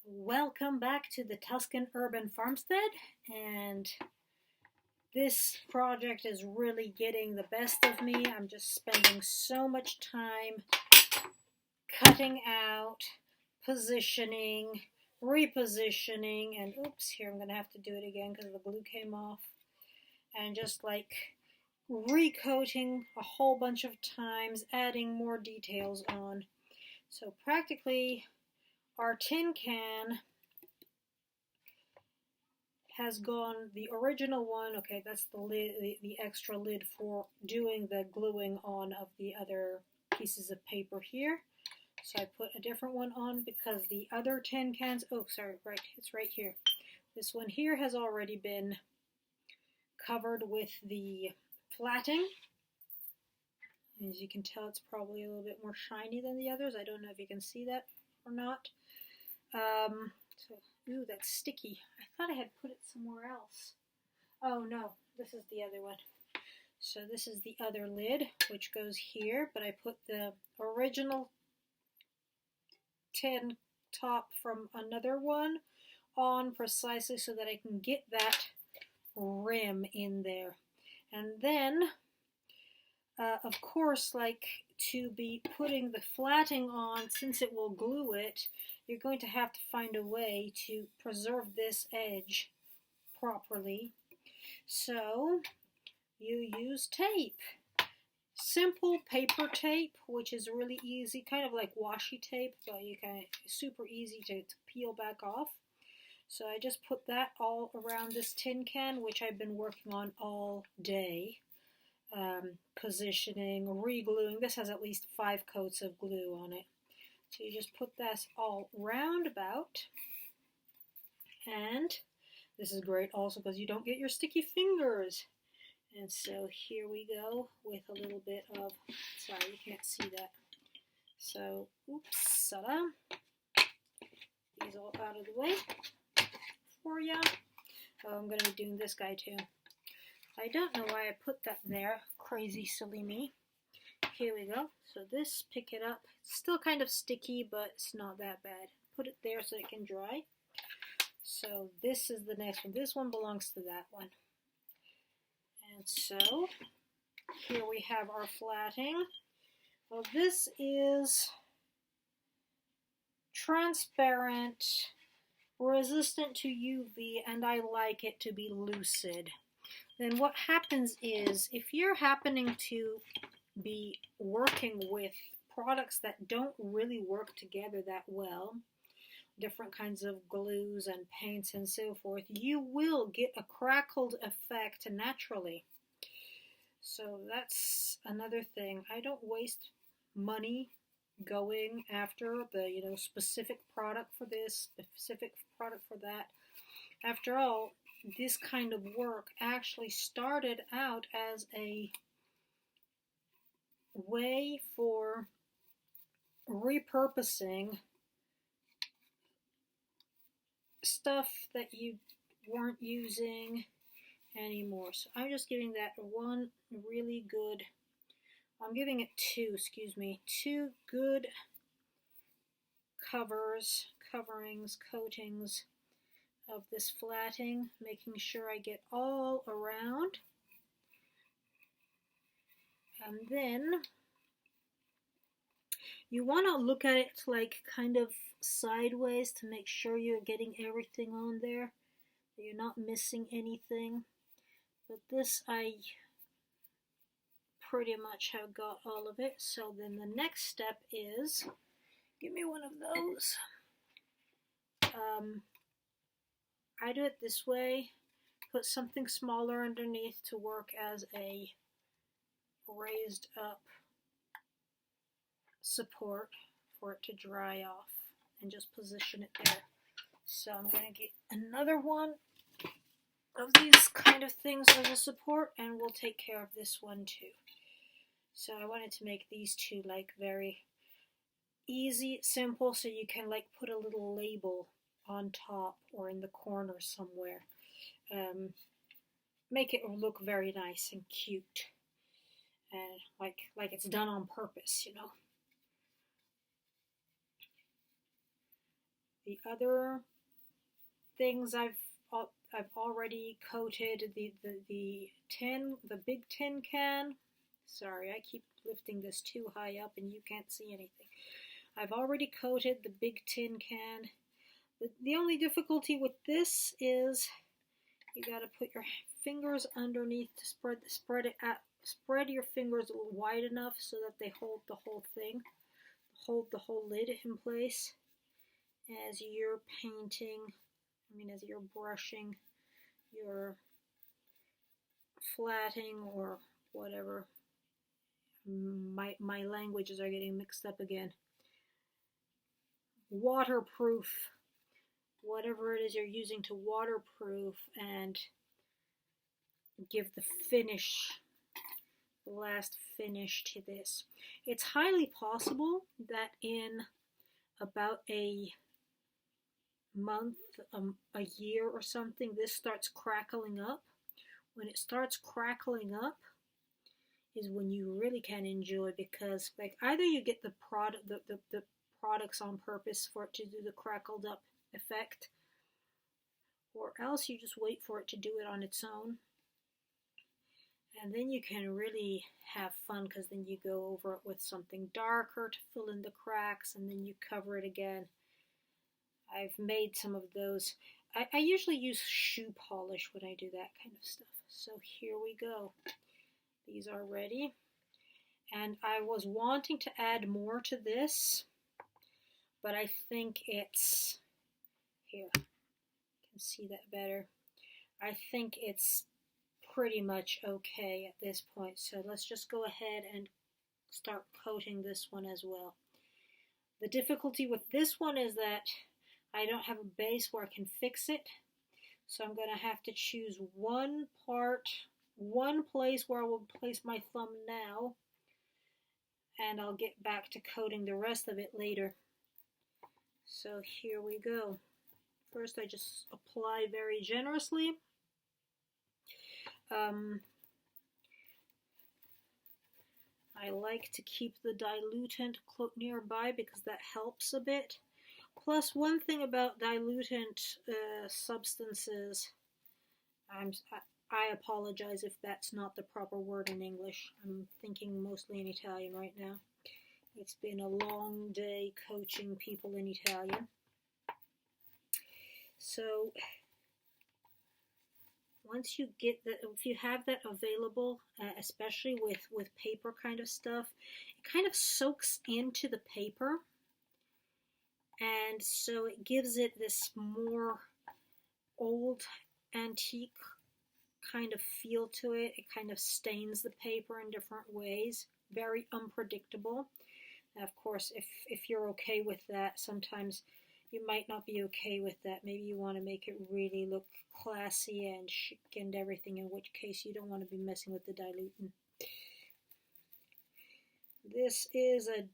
Welcome back to the Tuscan Urban Farmstead, and this project is really getting the best of me. I'm just spending so much time cutting out, positioning, repositioning, and oops, here I'm going to have to do it again because the glue came off, and just like recoating a whole bunch of times, adding more details on. So practically our tin can has gone, the original one, okay, that's the lid, the extra lid for doing the gluing on of the other pieces of paper here. So I put a different one on because the other tin cans, oh sorry, right, it's right here. This one here has already been covered with the flatting. As you can tell, it's probably a little bit more shiny than the others. I don't know if you can see that or not. Ooh, that's sticky. I thought I had put it somewhere else. Oh no, this is the other one. So this is the other lid, which goes here, but I put the original tin top from another one on precisely so that I can get that rim in there. And then, of course, like to be putting the flatting on, since it will glue it, you're going to have to find a way to preserve this edge properly. So you use tape. Simple paper tape, which is really easy, kind of like washi tape, but you can super easy to peel back off. So I just put that all around this tin can, which I've been working on all day. Positioning, re-gluing. This has at least 5 coats of glue on it. So you just put this all round about, and this is great also because you don't get your sticky fingers. And so here we go with a little bit of, sorry you can't see that. So, oops, ta-da. These all out of the way for ya. Oh, I'm going to be doing this guy too. I don't know why I put that there. Crazy silly me. Here we go. So this, pick it up. It's still kind of sticky, but it's not that bad. Put it there so it can dry. So this is the next one. This one belongs to that one. And so here we have our flatting. Well, this is transparent, resistant to UV, and I like it to be lucid. Then what happens is, if you're happening to be working with products that don't really work together that well, different kinds of glues and paints and so forth, you will get a crackled effect naturally. So that's another thing. I don't waste money going after the specific product for this, specific product for that. After all, this kind of work actually started out as a way for repurposing stuff that you weren't using anymore. So I'm just giving that one really good, I'm giving it two good coverings, coatings of this flatting, making sure I get all around. And then you want to look at it like kind of sideways to make sure you're getting everything on there, that you're not missing anything. But this, I pretty much have got all of it. So then the next step is, give me one of those. I do it this way, put something smaller underneath to work as a raised up support for it to dry off, and just position it there. So I'm going to get another one of these kind of things as a support, and we'll take care of this one too. So I wanted to make these two like very easy, simple, so you can like put a little label on top or in the corner somewhere. Make it look very nice and cute, and like it's done on purpose, The other things I've already coated the big tin can. Sorry, I keep lifting this too high up and you can't see anything. I've already coated the big tin can. The only difficulty with this is you got to put your fingers underneath to spread your fingers wide enough so that they hold the whole thing, hold the whole lid in place as you're painting. As you're brushing, you're flatting or whatever. My languages are getting mixed up again. Waterproof, whatever it is you're using to waterproof and give the finish, the last finish to this. It's highly possible that in about a month, a year or something, this starts crackling up. When it starts crackling up is when you really can enjoy, because like either you get the products on purpose for it to do the crackled up effect, or else you just wait for it to do it on its own. And then you can really have fun, because then you go over it with something darker to fill in the cracks, and then you cover it again. I've made some of those. I usually use shoe polish when I do that kind of stuff. So here we go. These are ready. And I was wanting to add more to this, but I think it's, here, you can see that better. I think it's pretty much okay at this point. So let's just go ahead and start coating this one as well. The difficulty with this one is that I don't have a base where I can fix it. So I'm going to have to choose one place where I will place my thumb now, and I'll get back to coating the rest of it later. So here we go. First I just apply very generously. I like to keep the dilutant nearby because that helps a bit. Plus, one thing about dilutant substances, I apologize if that's not the proper word in English. I'm thinking mostly in Italian right now. It's been a long day coaching people in Italian. So once you get that, if you have that available, especially with paper kind of stuff, it kind of soaks into the paper. And so it gives it this more old, antique kind of feel to it. It kind of stains the paper in different ways. Very unpredictable. Now, of course, if you're okay with that, sometimes you might not be okay with that. Maybe you want to make it really look classy and chic and everything, in which case you don't want to be messing with the dilutant. This is a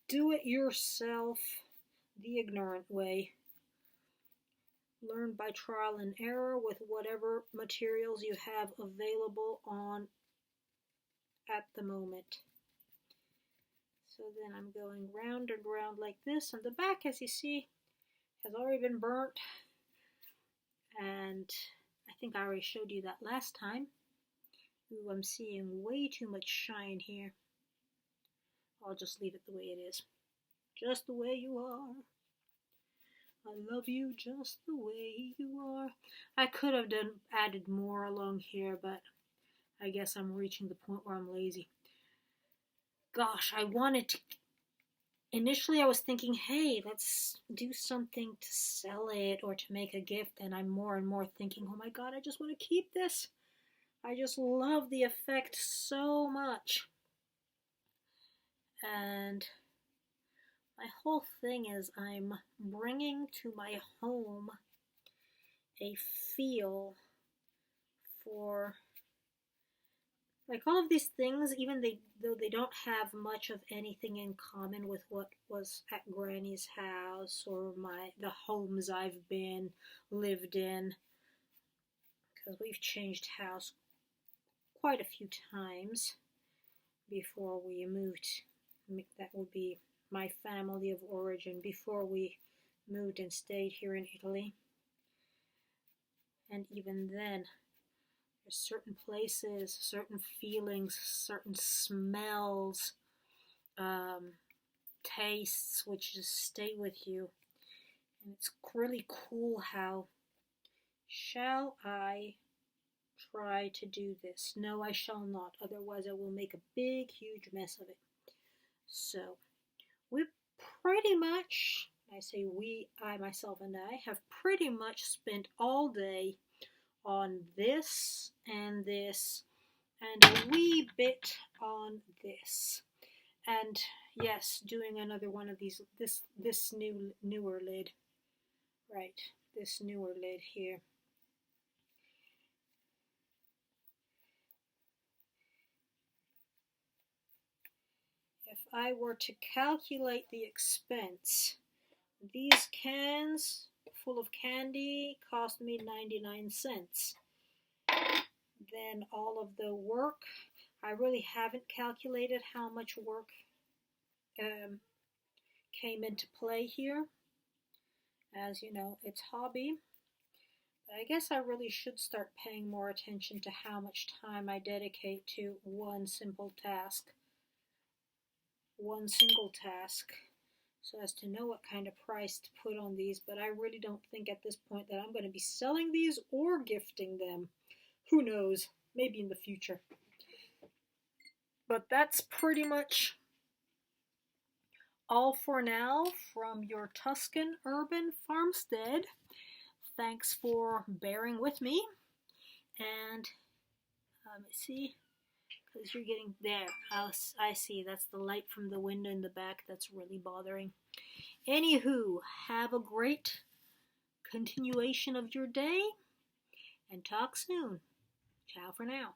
do-it-yourself, the ignorant way. Learn by trial and error with whatever materials you have available on at the moment. So then I'm going round and round like this, and the back, as you see, has already been burnt. And I think I already showed you that last time. Ooh, I'm seeing way too much shine here. I'll just leave it the way it is. Just the way you are. I love you just the way you are. I could have added more along here, but I guess I'm reaching the point where I'm lazy. Gosh, initially I was thinking, hey, let's do something to sell it or to make a gift, and I'm more and more thinking, oh my god, I just want to keep this. I just love the effect so much. And my whole thing is I'm bringing to my home a feel for, like, all of these things, even though they don't have much of anything in common with what was at Granny's house or the homes I've lived in, because we've changed house quite a few times before we moved. That would be my family of origin, before we moved and stayed here in Italy. And even then, there's certain places, certain feelings, certain smells, tastes which just stay with you. And it's really cool how, shall I try to do this? No, I shall not. Otherwise, I will make a big, huge mess of it. So, we pretty much, I say we, I, myself, and I, have pretty much spent all day on this and this and a wee bit on this. And yes, doing another one of these, this newer lid. Right, this newer lid here. If I were to calculate the expense, these cans full of candy cost me 99 cents. Then all of the work, I really haven't calculated how much work came into play here. As you know, it's hobby. But I guess I really should start paying more attention to how much time I dedicate to one single task, so as to know what kind of price to put on these. But I really don't think at this point that I'm going to be selling these or gifting them. Who knows? Maybe in the future. But that's pretty much all for now from your Tuscan urban farmstead. Thanks for bearing with me. And let me see, because you're getting there. I see, that's the light from the window in the back that's really bothering. Anywho, have a great continuation of your day and talk soon. Ciao for now.